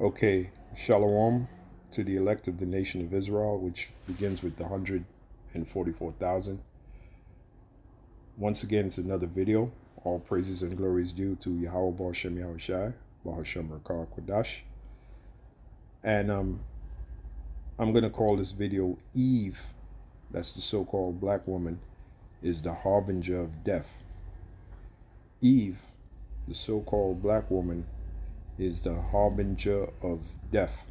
Okay, Shalom to the elect of the nation of Israel, which begins with the 144,000. Once again, it's another video. All praises and glories due to Yahweh Ba'ashem Yahushai, Ba'ashem Rakah Kodash. And I'm going to call this video Eve, that's the so-called black woman, is the harbinger of death. Eve, the so-called black woman, is the harbinger of death.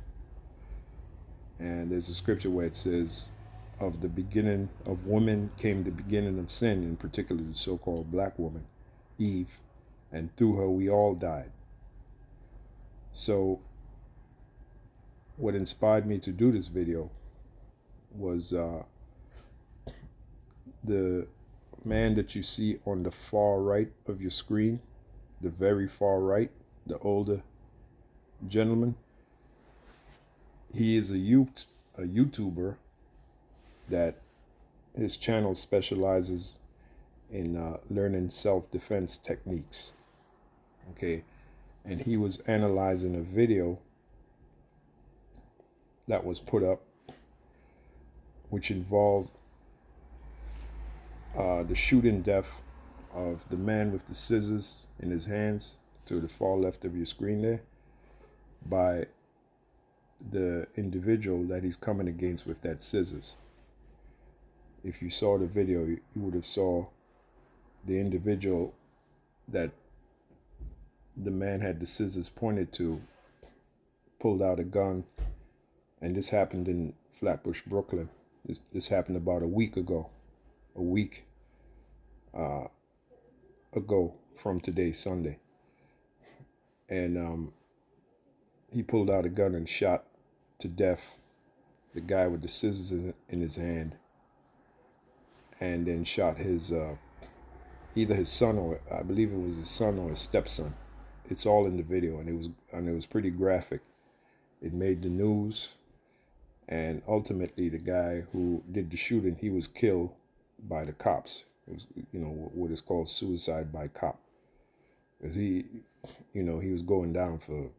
And there's a scripture where it says, of the beginning of woman came the beginning of sin, in particular the so-called black woman, Eve, and through her we all died. So what inspired me to do this video was the man that you see on the far right of your screen, the very far right, the older gentleman. He is a YouTuber that his channel specializes in learning self-defense techniques. Okay, and he was analyzing a video that was put up, which involved the shooting death of the man with the scissors in his hands to the far left of your screen there, by the individual that he's coming against with that scissors. If you saw the video, you would have saw the individual that the man had the scissors pointed to pulled out a gun, and this happened in Flatbush, Brooklyn. This happened about a week ago from today, Sunday. And he pulled out a gun and shot to death the guy with the scissors in his hand, and then shot his either his son, or I believe it was his son or his stepson. It's all in the video, and it was pretty graphic. It made the news, and ultimately the guy who did the shooting, he was killed by the cops. It was, what is called suicide by cop, because he was going down for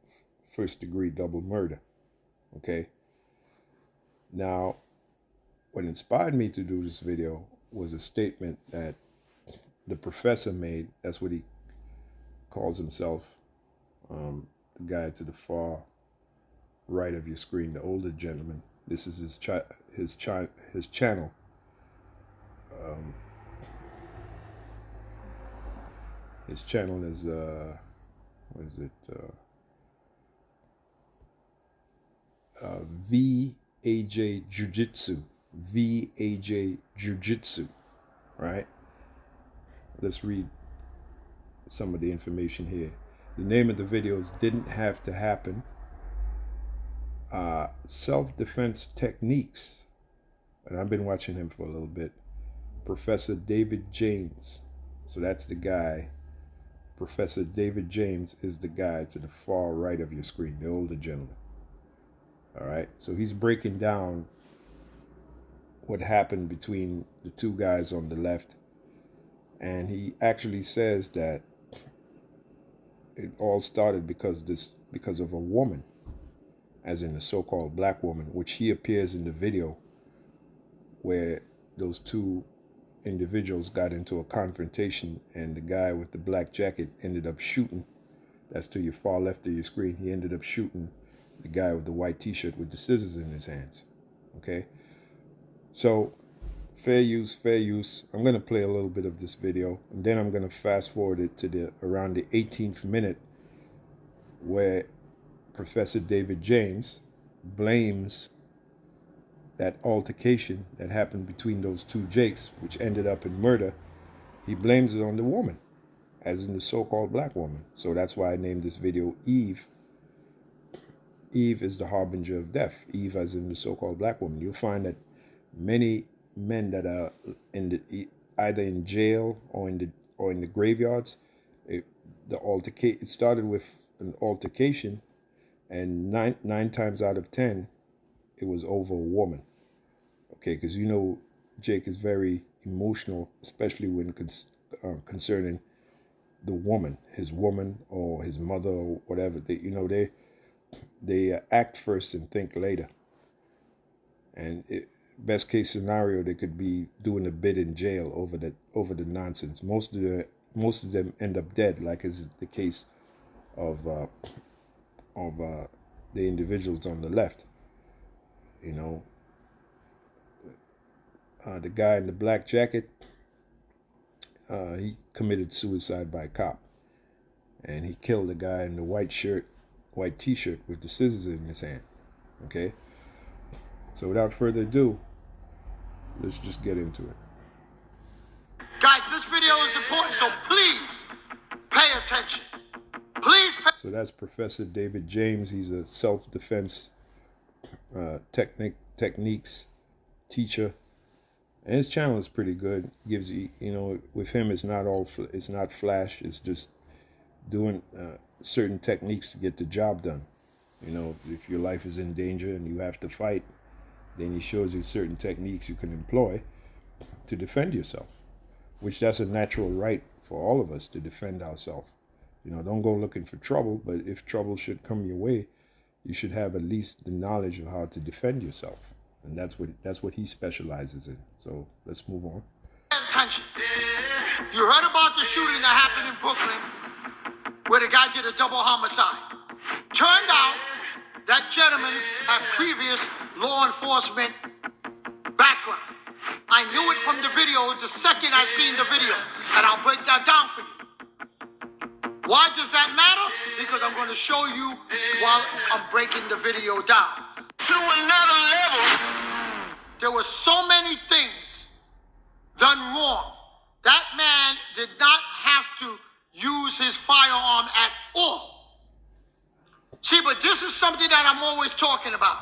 first-degree double murder. Okay. Now, what inspired me to do this video was a statement that the professor made. That's what he calls himself, the guy to the far right of your screen, the older gentleman. This is his channel. His channel is what is it? VAJ Jiu-Jitsu. VAJ Jiu-Jitsu. Right? Let's read some of the information here. The name of the video is Didn't Have to Happen. Self-defense techniques. And I've been watching him for a little bit. Professor David James. So that's the guy. Professor David James is the guy to the far right of your screen, the older gentleman. All right. So he's breaking down what happened between the two guys on the left. And he actually says that it all started because of a woman, as in the so-called black woman, which he appears in the video where those two individuals got into a confrontation, and the guy with the black jacket ended up shooting. That's to your far left of your screen. He ended up shooting the guy with the white t-shirt with the scissors in his hands. Okay. So fair use. I'm going to play a little bit of this video, and then I'm going to fast forward it to around the 18th minute, where Professor David James blames that altercation that happened between those two Jakes, which ended up in murder. He blames it on the woman, as in the so-called black woman. So that's why I named this video Eve. Eve is the harbinger of death. Eve, as in the so-called black woman. You'll find that many men that are either in jail or in the graveyards, it started with an altercation, and nine times out of 10, it was over a woman. Okay, because Jake is very emotional, especially when concerning the woman, his woman or his mother or whatever. they act first and think later. And best case scenario, they could be doing a bit in jail over the nonsense. Most of them end up dead, like is the case of the individuals on the left. You know, the guy in the black jacket, he committed suicide by cop, and he killed the guy in the white t-shirt with the scissors in his hand. Okay, so without further ado, let's just get into it. Guys, this video is important, so please pay attention. Please pay. So that's Professor David James. He's a self-defense techniques teacher, and his channel is pretty good. Gives you, with him, it's not flash. It's just doing certain techniques to get the job done. If your life is in danger and you have to fight, then he shows you certain techniques you can employ to defend yourself, which that's a natural right for all of us to defend ourselves. Don't go looking for trouble, but if trouble should come your way, you should have at least the knowledge of how to defend yourself. And that's what he specializes in. So let's move on. Attention. You heard about the shooting that happened in Brooklyn where the guy did a double homicide. Turned out that gentleman had previous law enforcement background. I knew it from the video the second I seen the video, and I'll break that down for you. Why does that matter? Because I'm going to show you while I'm breaking the video down. To another level. There were so many things done wrong. That man did not have to use his firearm at all. See, but this is something that I'm always talking about.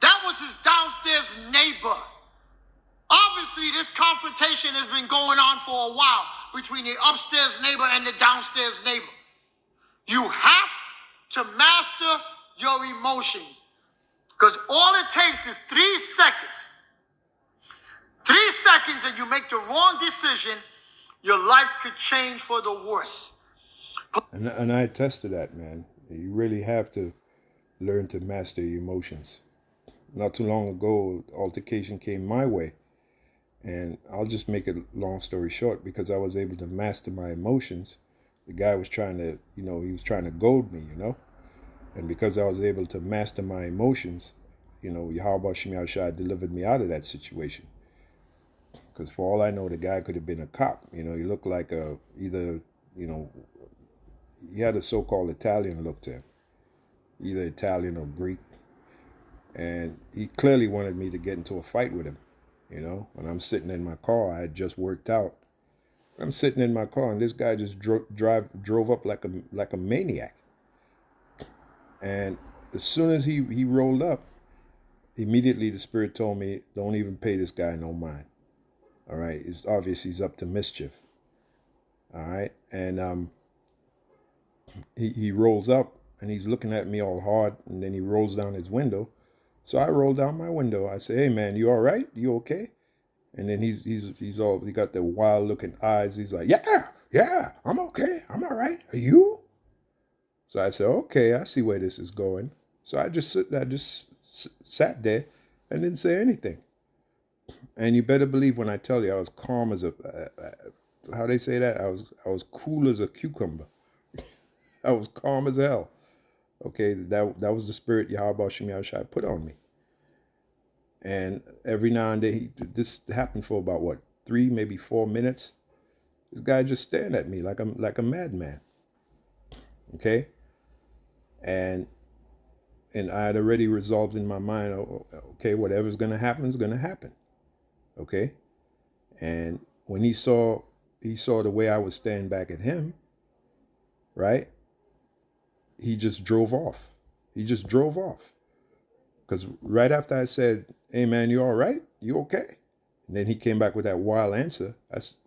That was his downstairs neighbor. Obviously, this confrontation has been going on for a while between the upstairs neighbor and the downstairs neighbor. You have to master your emotions, because all it takes is 3 seconds. 3 seconds and you make the wrong decision, your life could change for the worse. And I attest to that, man. You really have to learn to master your emotions. Not too long ago, altercation came my way. And I'll just make a long story short, because I was able to master my emotions. The guy was trying to, he was trying to goad me, And because I was able to master my emotions, Yahweh Shem Yahushua delivered me out of that situation. Because for all I know, the guy could have been a cop. He looked like he had a so-called Italian look to him. Either Italian or Greek. And he clearly wanted me to get into a fight with him. When I'm sitting in my car, I had just worked out. I'm sitting in my car, and this guy just drove up like a maniac. And as soon as he rolled up, immediately the Spirit told me, don't even pay this guy no mind. All right? It's obvious he's up to mischief. All right? And he rolls up, and he's looking at me all hard, and then he rolls down his window. So I roll down my window. I say, "Hey man, you all right? You okay?" And then he got the wild looking eyes. He's like, "Yeah, I'm okay. I'm all right. Are you?" So I said, "Okay, I see where this is going." So I just sat there and didn't say anything. And you better believe when I tell you, I was calm as how they say that? I was cool as a cucumber. I was calm as hell. Okay, that was the Spirit Yahweh Shem Yahushua put on me. And every now and then, this happened for about 3, maybe 4 minutes. This guy just staring at me like a madman. Okay, and I had already resolved in my mind, okay, whatever's gonna happen is gonna happen. Okay, and when he saw the way I was staring back at him, right? He just drove off. Because right after I said, "Hey man, you all right? You okay?" And then he came back with that wild answer.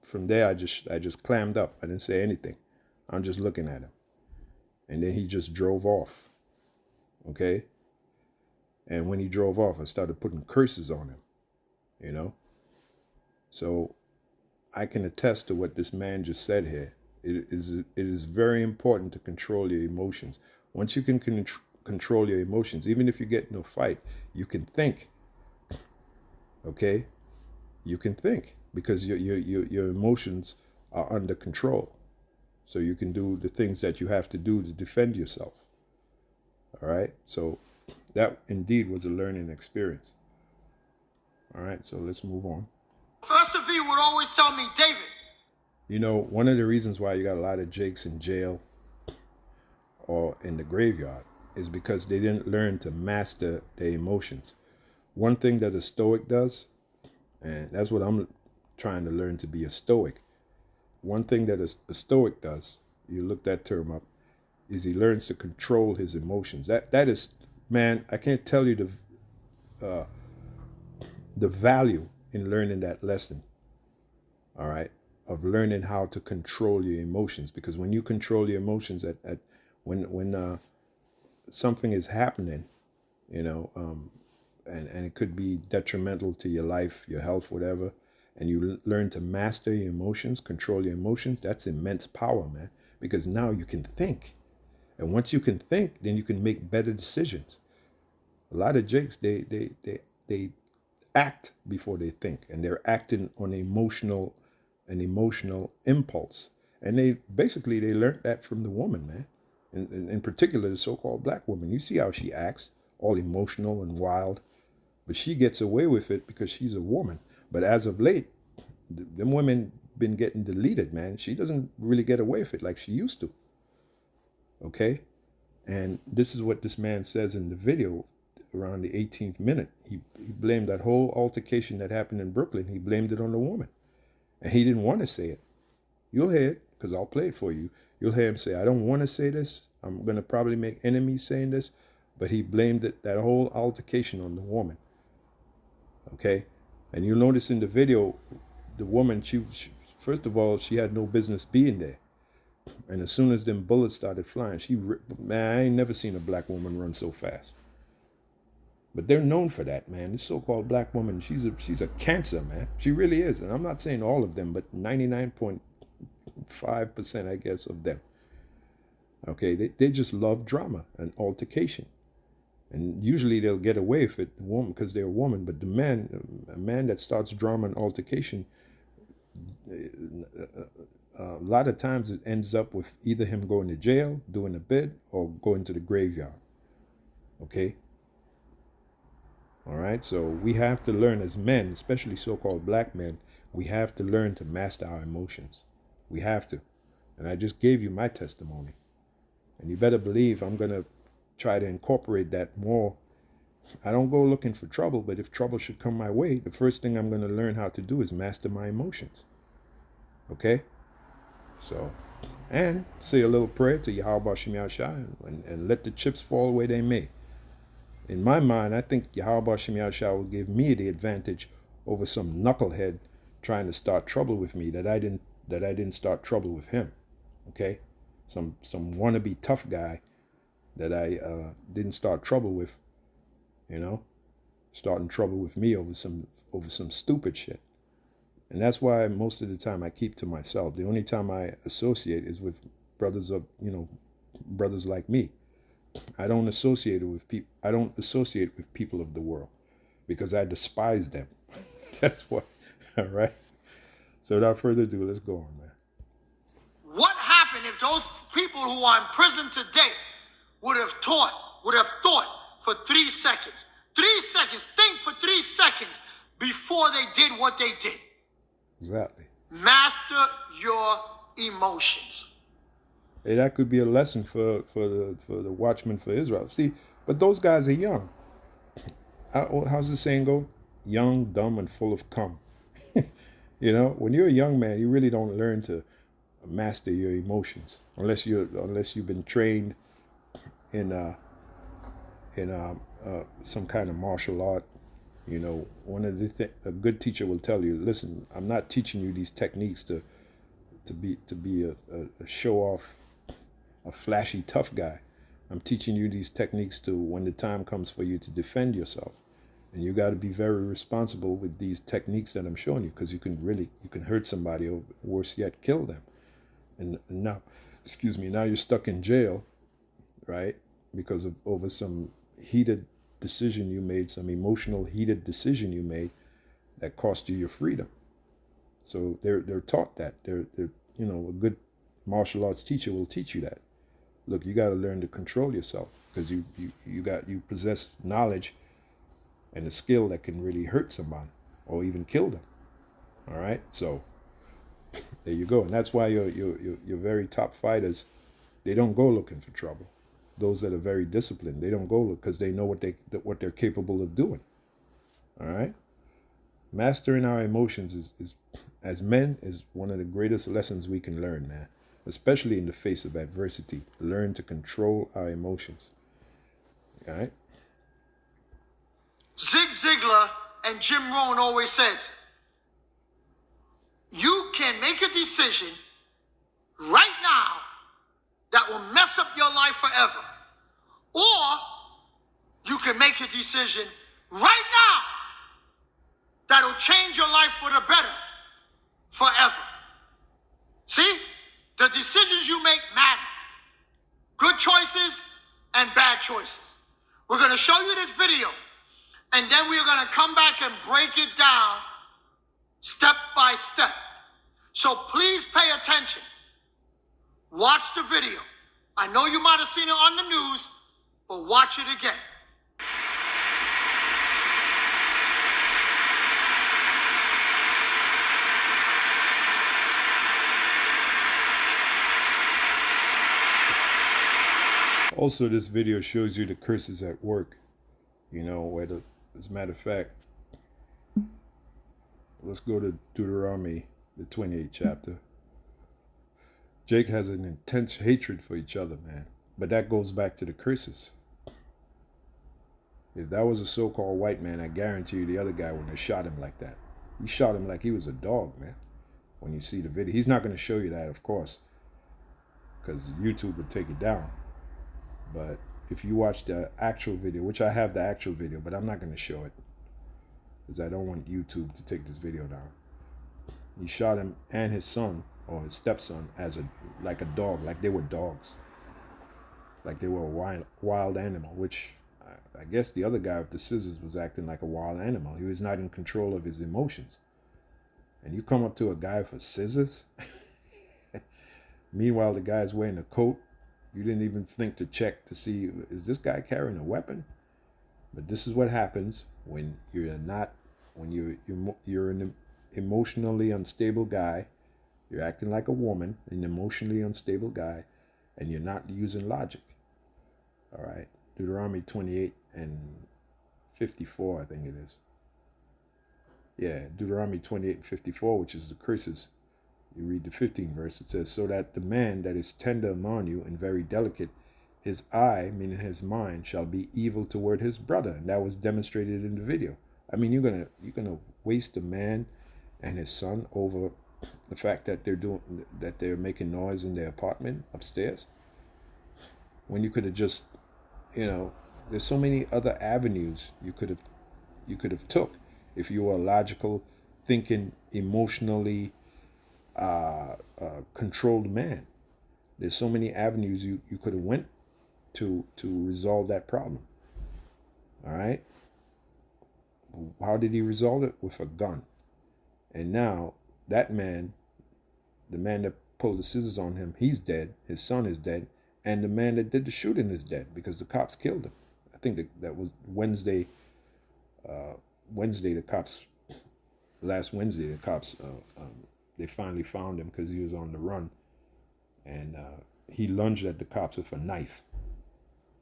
From there, I just clammed up. I didn't say anything. I'm just looking at him. And then he just drove off. Okay? And when he drove off, I started putting curses on him. So I can attest to what this man just said here. It is very important to control your emotions. Once you can control your emotions. Even if you get in a fight, you can think. Okay, you can think because your emotions are under control. So you can do the things that you have to do to defend yourself. All right. So that indeed was a learning experience. All right. So let's move on. Professor V would always tell me, David. You know, one of the reasons why you got a lot of Jakes in jail or in the graveyard is because they didn't learn to master their emotions. One thing that a Stoic does, and that's what I'm trying to learn to be a Stoic. One thing that a Stoic does, you look that term up, is he learns to control his emotions. That is, man, I can't tell you the value in learning that lesson. All right, of learning how to control your emotions, because when you control your emotions when something is happening, you know, and it could be detrimental to your life, your health, whatever, and you learn to master your emotions, control your emotions, that's immense power, man, because now you can think. And once you can think, then you can make better decisions. A lot of Jakes, they act before they think, and they're acting on an emotional impulse. And they learned that from the woman, man. In particular, the so-called black woman. You see how she acts, all emotional and wild. But she gets away with it because she's a woman. But as of late, them women been getting deleted, man. She doesn't really get away with it like she used to. Okay? And this is what this man says in the video around the 18th minute. He blamed that whole altercation that happened in Brooklyn. He blamed it on the woman. And he didn't want to say it. You'll hear it, because I'll play it for you. You'll hear him say, I don't want to say this. I'm going to probably make enemies saying this. But he blamed that whole altercation on the woman. Okay? And you'll notice in the video, the woman, she first of all, she had no business being there. And as soon as them bullets started flying, man, I ain't never seen a black woman run so fast. But they're known for that, man. This so-called black woman, she's a cancer, man. She really is. And I'm not saying all of them, but 99.5%, I guess, of them. Okay, they just love drama and altercation. And usually they'll get away with it, the woman, because they're a woman. But a man that starts drama and altercation, a lot of times it ends up with either him going to jail, doing a bid, or going to the graveyard. Okay? All right? So we have to learn as men, especially so-called black men, we have to learn to master our emotions. We have to. And I just gave you my testimony. And you better believe I'm going to try to incorporate that more. I don't go looking for trouble, but if trouble should come my way, the first thing I'm going to learn how to do is master my emotions. Okay? So, and say a little prayer to Yahweh Shem Yahshua and let the chips fall where they may. In my mind, I think Yahweh Shem Yahshua will give me the advantage over some knucklehead trying to start trouble with me that I didn't start trouble with him. Okay? Some wannabe tough guy that I didn't start trouble with, you know, starting trouble with me over some stupid shit. And that's why most of the time I keep to myself. The only time I associate is with brothers like me. I don't associate with people of the world because I despise them. That's why. All right. So without further ado, let's go on, man. What happened if those people who are in prison today would have thought for 3 seconds? 3 seconds. Think for 3 seconds before they did what they did. Exactly. Master your emotions. Hey, that could be a lesson for the watchmen for Israel. See, but those guys are young. How's the saying go? Young, dumb, and full of cum. You know, when you're a young man, you really don't learn to master your emotions unless you've been trained in some kind of martial art. You know, a good teacher will tell you, listen, I'm not teaching you these techniques to be a show off, a flashy tough guy. I'm teaching you these techniques to when the time comes for you to defend yourself. And you got to be very responsible with these techniques that I'm showing you, because you can hurt somebody, or worse yet, kill them. And now, now you're stuck in jail, right? because of over some heated decision you made, some emotional heated decision you made that cost you your freedom. So they're taught that. They're you know, a good martial arts teacher will teach you that. Look, you got to learn to control yourself, because you possess knowledge and a skill that can really hurt somebody or even kill them. All right, so there you go, and that's why your very top fighters, they don't go looking for trouble. Those that are very disciplined, they don't go look, because they know what they're capable of doing. All right, mastering our emotions is as men is one of the greatest lessons we can learn, man. Especially in the face of adversity, learn to control our emotions. All right. Zig Ziglar and Jim Rohn always says, you can make a decision right now that will mess up your life forever. Or you can make a decision right now that'll change your life for the better forever. See? The decisions you make matter. Good choices and bad choices. We're going to show you this video, and then we're going to come back and break it down step by step. So please pay attention. Watch the video. I know you might have seen it on the news, but watch it again. Also, this video shows you the curses at work. You know, where as a matter of fact, let's go to Deuteronomy, the 28th chapter. Jake has an intense hatred for each other, man. But that goes back to the curses. If that was a so-called white man, I guarantee you the other guy wouldn't have shot him like that. He shot him like he was a dog, man. When you see the video, he's not going to show you that, of course, because YouTube would take it down. But if you watch the actual video, which I have the actual video, but I'm not going to show it because I don't want YouTube to take this video down. He shot him and his son, or his stepson, like a dog, like they were dogs, like they were a wild animal, which I guess the other guy with the scissors was acting like a wild animal. He was not in control of his emotions. And you come up to a guy for scissors? Meanwhile, the guy's wearing a coat. You didn't even think to check to see, is this guy carrying a weapon? But this is what happens when you're an emotionally unstable guy. You're acting like a woman, an emotionally unstable guy, and you're not using logic. All right. Deuteronomy 28 and 54, I think it is. Yeah, Deuteronomy 28 and 54, which is the curses. You read the 15th verse, it says, so that the man that is tender among you and very delicate, his eye, meaning his mind, shall be evil toward his brother. And that was demonstrated in the video. I mean, you're gonna waste a man and his son over the fact that they're making noise in their apartment upstairs, when you could have just, there's so many other avenues you could have took if you were a logical, thinking, emotionally controlled man. There's so many avenues you could have went to resolve that problem. All right. How did he resolve it? With a gun. And now that man, the man that pulled the scissors on him, he's dead. His son is dead. And the man that did the shooting is dead because the cops killed him. I think that was Wednesday. Last Wednesday, the cops, they finally found him because he was on the run. And he lunged at the cops with a knife.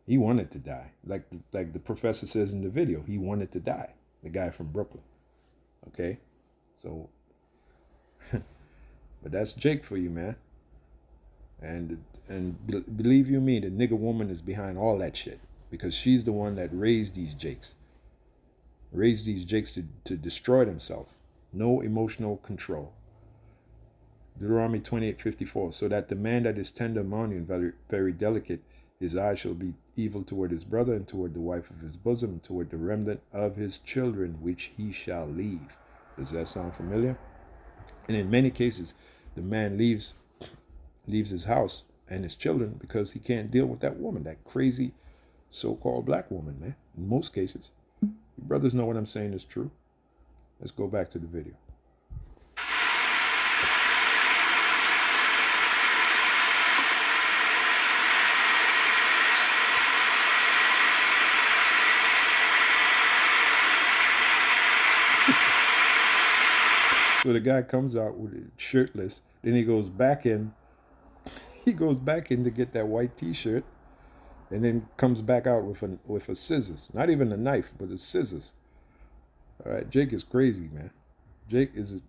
He wanted to die. Like the professor says in the video, he wanted to die. The guy from Brooklyn. Okay? So, but that's Jake for you, man. And believe you me, the nigger woman is behind all that shit. Because she's the one that raised these Jakes. Raised these Jakes to destroy themselves. No emotional control. Deuteronomy 28:54. So that the man that is tender among you and very, very delicate, his eye shall be evil toward his brother and toward the wife of his bosom and toward the remnant of his children, which he shall leave. Does that sound familiar? And in many cases, the man leaves his house and his children because he can't deal with that woman, that crazy, so-called black woman, man. In most cases. You brothers know what I'm saying is true. Let's go back to the video. So the guy comes out with it shirtless. Then he goes back in. He goes back in to get that white T-shirt, and then comes back out with a scissors. Not even a knife, but a scissors. All right, Jake is crazy, man. Jake is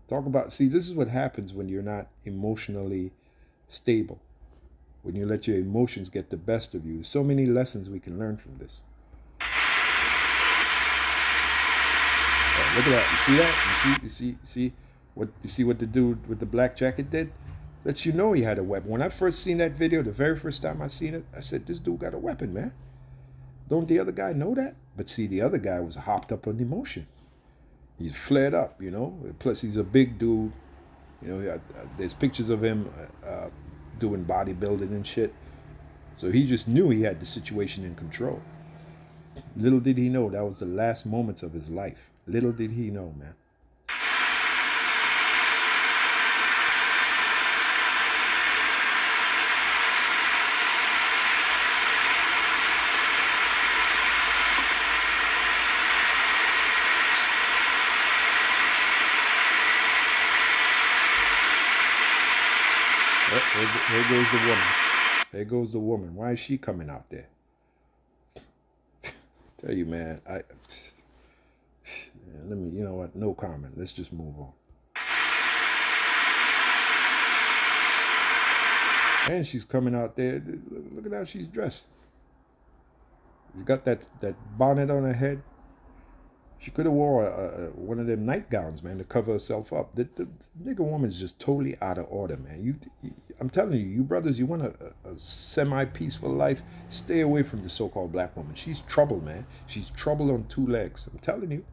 talk about. See, this is what happens when you're not emotionally stable. When you let your emotions get the best of you. There's so many lessons we can learn from this. Look at that. You see that? You see what the dude with the black jacket did? Lets you know he had a weapon. When I first seen that video, the very first time I seen it, I said, this dude got a weapon, man. Don't the other guy know that? But see, the other guy was hopped up on emotion. He's flared up, you know. Plus, he's a big dude. You know, there's pictures of him doing bodybuilding and shit. So he just knew he had the situation in control. Little did he know that was the last moments of his life. Little did he know, man. There goes the woman. There goes the woman. Why is she coming out there? Tell you, man, let me, you know what, no comment. Let's just move on. And she's coming out there. Look at how she's dressed. She's got that bonnet on her head. She could have wore one of them nightgowns, man, to cover herself up. The nigga woman's just totally out of order, man. I'm telling you, you brothers, you want a semi-peaceful life, stay away from the so-called black woman. She's trouble, man. She's trouble on two legs. I'm telling you.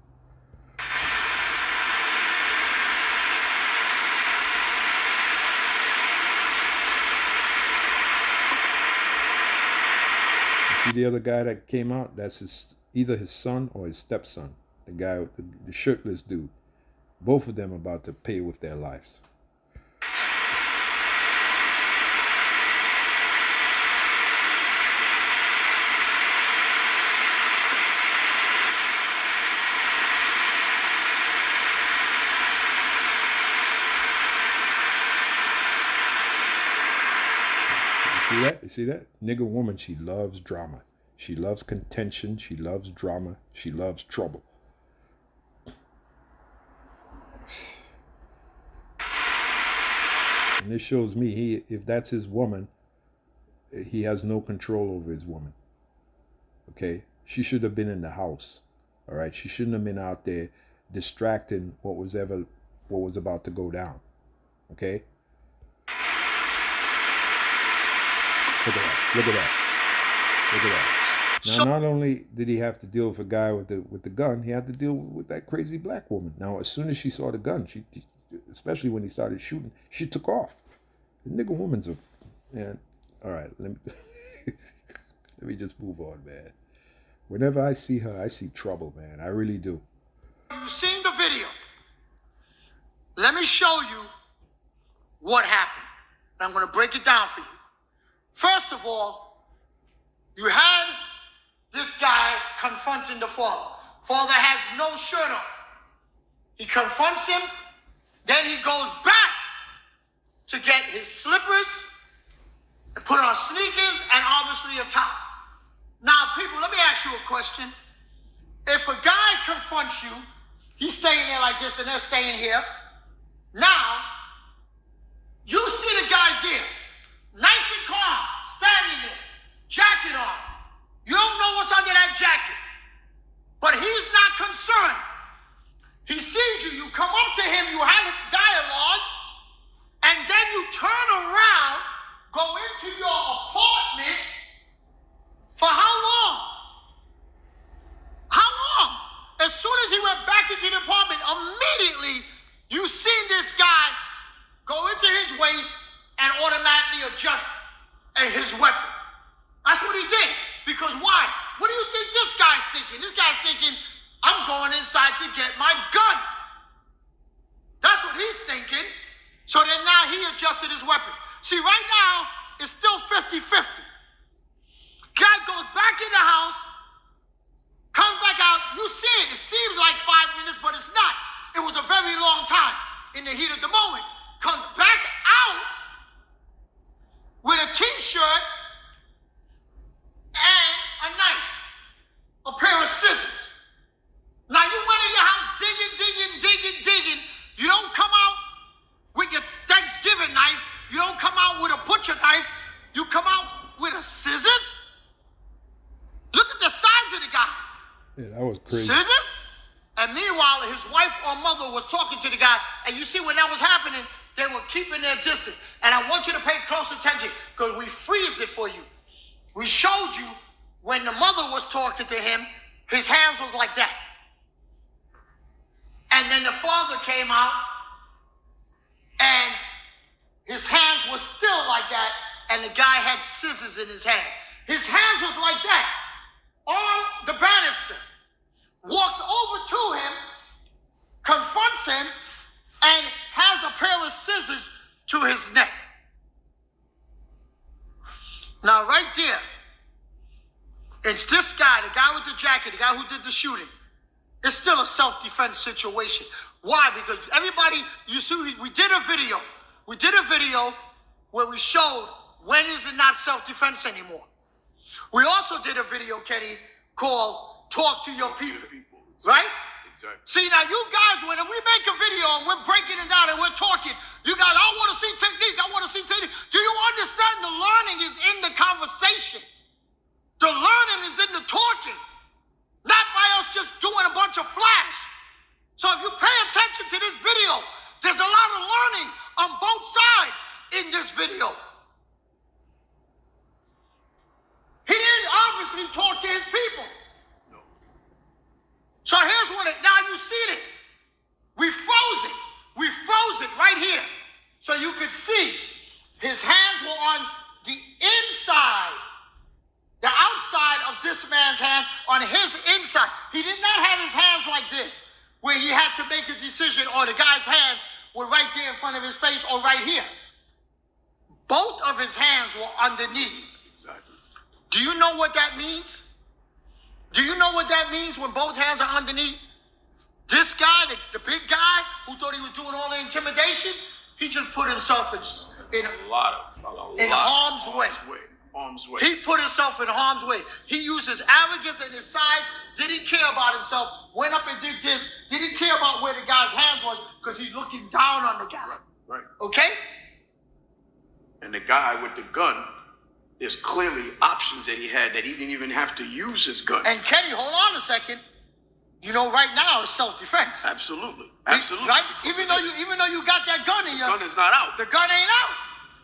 You see the other guy that came out? That's either his son or his stepson. The guy, the shirtless dude. Both of them about to pay with their lives. You see that? You see that? Nigga woman, she loves drama. She loves contention. She loves drama. She loves trouble. And this shows me, if that's his woman, he has no control over his woman. Okay? She should have been in the house. All right? She shouldn't have been out there distracting what was about to go down. Okay? Look at that. Look at that. Look at that. Now, not only did he have to deal with a guy with the gun, he had to deal with that crazy black woman. Now, as soon as she saw the gun, especially when he started shooting, she took off. The nigga woman's a man. All right, let me just move on, man. Whenever I see her, I see trouble, man. I really do. You've seen the video. Let me show you what happened. And I'm going to break it down for you. First of all, you had this guy confronting the father. Father has no shirt on. He confronts him. Then he goes back to get his slippers, put on sneakers, and obviously a top. Now, people, let me ask you a question. If a guy confronts you, he's staying there like this and they're staying here. Now, you see the guy there, nice and calm, standing there, jacket on. You don't know what's under that jacket, but he's not concerned. He sees you, you come up to him, you have a dialogue, and then you turn around, go into your apartment. For how long? How long? As soon as he went back into the apartment, immediately you see this guy go into his waist and automatically adjust his weapon. That's what he did. Because why? What do you think this guy's thinking? This guy's thinking, I'm going inside to get my gun. That's what he's thinking. So then now he adjusted his weapon. See, right now, it's still 50-50. Guy goes back in the house, comes back out. You see it. It seems like 5 minutes, but it's not. It was a very long time in the heat of the moment. Comes back out with a t-shirt and a knife, a pair of scissors. Now you went in your house digging. You don't come out with your Thanksgiving knife. You don't come out with a butcher knife. You come out with a scissors. Look at the size of the guy. Yeah, that was crazy. Scissors? And meanwhile, his wife or mother was talking to the guy. And you see when that was happening, they were keeping their distance. And I want you to pay close attention because we freezed it for you. We showed you when the mother was talking to him, his hands was like that. And then the father came out and his hands were still like that. And the guy had scissors in his hand. His hands was like that on the banister. Walks over to him, confronts him, and has a pair of scissors to his neck. Now, right there, it's this guy, the guy with the jacket, the guy who did the shooting. It's still a self-defense situation. Why? Because everybody, you see, we did a video. We did a video where we showed when is it not self-defense anymore. We also did a video, Kenny, called Talk to Your People. Right? Exactly. See, now you guys, when we make a video and we're breaking it down and we're talking, you guys, I want to see technique. I want to see technique. Do you understand the learning is in the conversation? The learning is in the talking, not by us just doing a bunch of flash. So if you pay attention to this video, there's a lot of learning on both sides in this video. He didn't obviously talk to his people. So here's what now you see it. We froze it. We froze it right here. So you could see his hands were on the inside, the outside of this man's hand on his inside. He did not have his hands like this, where he had to make a decision or the guy's hands were right there in front of his face or right here. Both of his hands were underneath. Exactly. Do you know what that means? Do you know what that means when both hands are underneath? This guy, the big guy who thought he was doing all the intimidation, he just put himself in harm's way. Harm's way. He put himself in harm's way. He used his arrogance and his size, didn't care about himself, went up and did this, didn't care about where the guy's hand was because he's looking down on the guy. Right. Okay? And the guy with the gun, there's clearly options that he had that he didn't even have to use his gun. And Kenny, hold on a second. You know, right now it's self-defense. Absolutely. Absolutely. Right? Even though you got that gun in you, the gun is not out. the gun ain't out.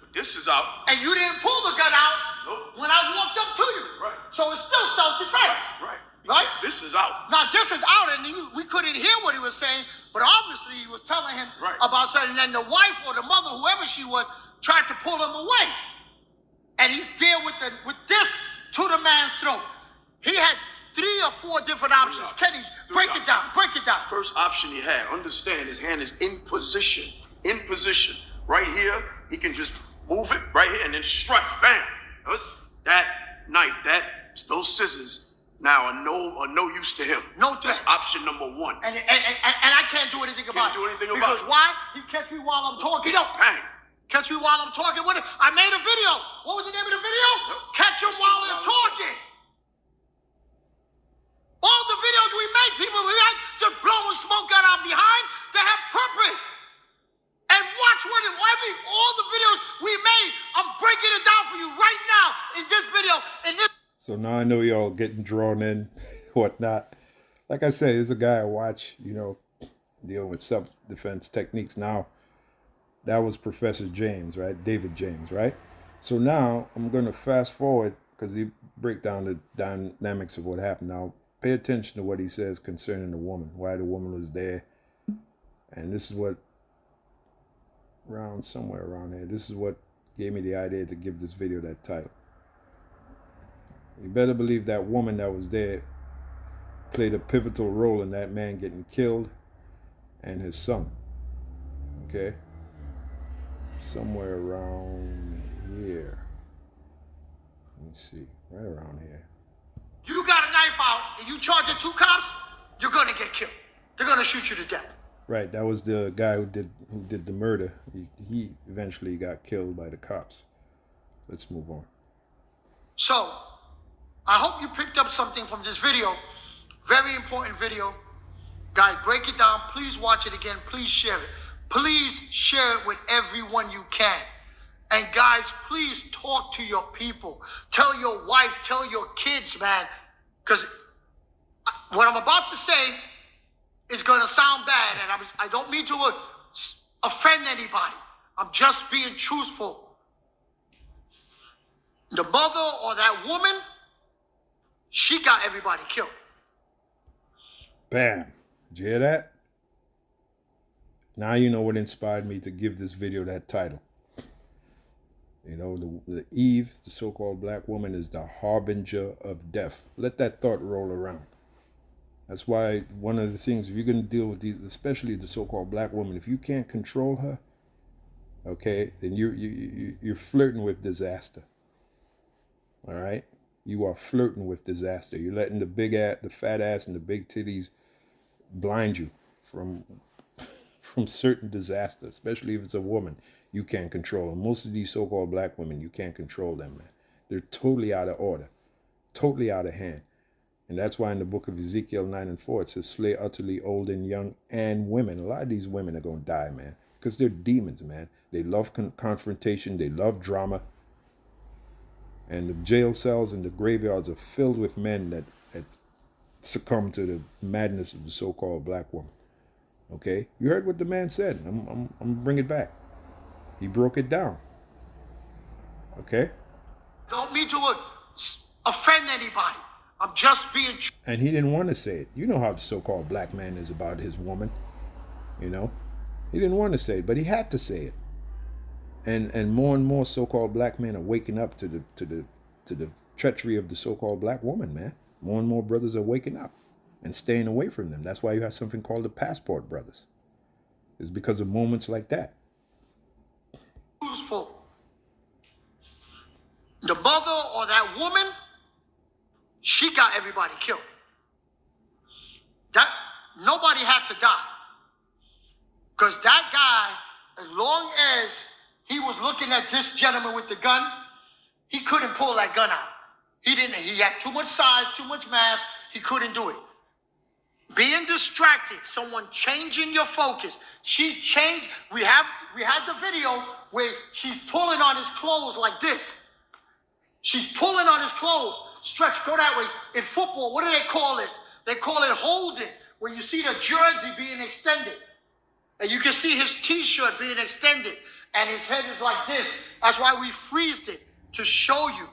But this is out. And you didn't pull the gun out Nope. when I walked up to you. Right. So it's still self-defense. Right. Right? This is out. Now this is out, and we couldn't hear what he was saying, but obviously he was telling him Right. about something. And then the wife or the mother, whoever she was, tried to pull him away. And he's there with this to the man's throat. He had 3 or 4 different options. Kenny, break it down. Break it down. First option he had, understand his hand is in position. In position. Right here, he can just move it right here and then strike. Bam. That knife, those scissors now are no use to him. No threat. That's option number 1. And I can't do anything about it. do anything about because it. why? He catch me while I'm talking. Bang. Catch me while I'm talking with him. I made a video. What was the name of the video? Catch him while they're talking. All the videos we make, people we like just blowing smoke out our behind, they have purpose. And watch all the videos we made. I'm breaking it down for you right now in this video. So now I know y'all getting drawn in, whatnot. Like I said, there's a guy I watch, dealing with self-defense techniques. Now, that was Professor James, right? David James, right? So now I'm going to fast forward because he break down the dynamics of what happened. Now, pay attention to what he says concerning the woman, why the woman was there. And this is what, somewhere around here, this is what gave me the idea to give this video that title. You better believe that woman that was there played a pivotal role in that man getting killed and his son. Okay? Somewhere around here. Let me see. Right around here. You got a knife out and you charging 2 cops, you're gonna get killed. They're gonna shoot you to death. Right, that was the guy who did the murder. He eventually got killed by the cops. Let's move on. So, I hope you picked up something from this video. Very important video. Guys, break it down. Please watch it again. Please share it. Please share it with everyone you can. And guys, please talk to your people. Tell your wife, tell your kids, man. Because what I'm about to say is going to sound bad. And I don't mean to offend anybody. I'm just being truthful. The mother or that woman, she got everybody killed. Bam. Did you hear that? Now you know what inspired me to give this video that title. You know, the Eve, the so-called black woman, is the harbinger of death. Let that thought roll around. That's why one of the things, if you're going to deal with these, especially the so-called black woman, if you can't control her, okay, then you're flirting with disaster. All right? You are flirting with disaster. You're letting the big ass, the fat ass, and the big titties blind you from certain disaster, especially if it's a woman you can't control. And most of these so-called black women, you can't control them, man. They're totally out of order, totally out of hand. And that's why in the book of Ezekiel 9:4, it says, slay utterly old and young and women. A lot of these women are going to die, man, because they're demons, man. They love confrontation. They love drama. And the jail cells and the graveyards are filled with men that succumb to the madness of the so-called black woman. Okay? You heard what the man said. I'm going to bring it back. He broke it down. Okay? Don't mean to offend anybody. I'm just being true. And he didn't want to say it. You know how the so-called black man is about his woman. You know? He didn't want to say it, but he had to say it. And more so-called black men are waking up to the treachery of the so-called black woman, man. More and more brothers are waking up and staying away from them. That's why you have something called the passport brothers. It's because of moments like that. Useful. The mother or that woman, she got everybody killed. That nobody had to die. Because that guy, as long as he was looking at this gentleman with the gun, he couldn't pull that gun out. He had too much size, too much mass. He couldn't do it. Being distracted, someone changing your focus. She changed. We have the video where she's pulling on his clothes like this. She's pulling on his clothes. Stretch, go that way. In football, what do they call this? They call it holding, where you see the jersey being extended. And you can see his t-shirt being extended. And his head is like this. That's why we freezed it, to show you.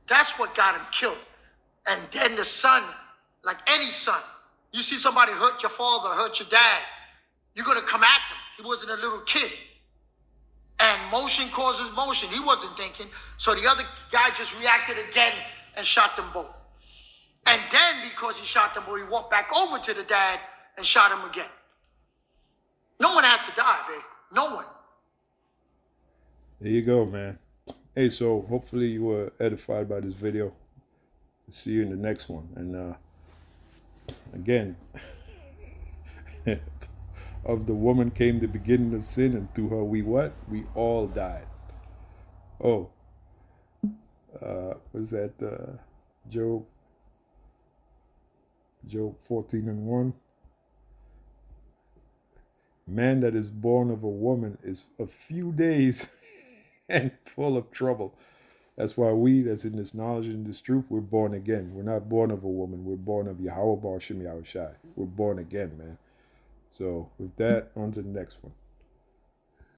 That's what got him killed. And then the son, like any son, you see somebody hurt your father, hurt your dad, you're going to come at them. He wasn't a little kid. And motion causes motion. He wasn't thinking. So the other guy just reacted again and shot them both. And then because he shot them both, he walked back over to the dad and shot him again. No one had to die, babe. No one. There you go, man. Hey, so hopefully you were edified by this video. See you in the next one. And again, of the woman came the beginning of sin, and through her we what? We all died. Oh, was that Job 14:1? Man that is born of a woman is a few days and full of trouble. That's why we that's in this knowledge and this truth, we're born again. We're not born of a woman. We're born of Yahweh Bar Shem Yahushai. We're born again, man. So with that, on to the next one.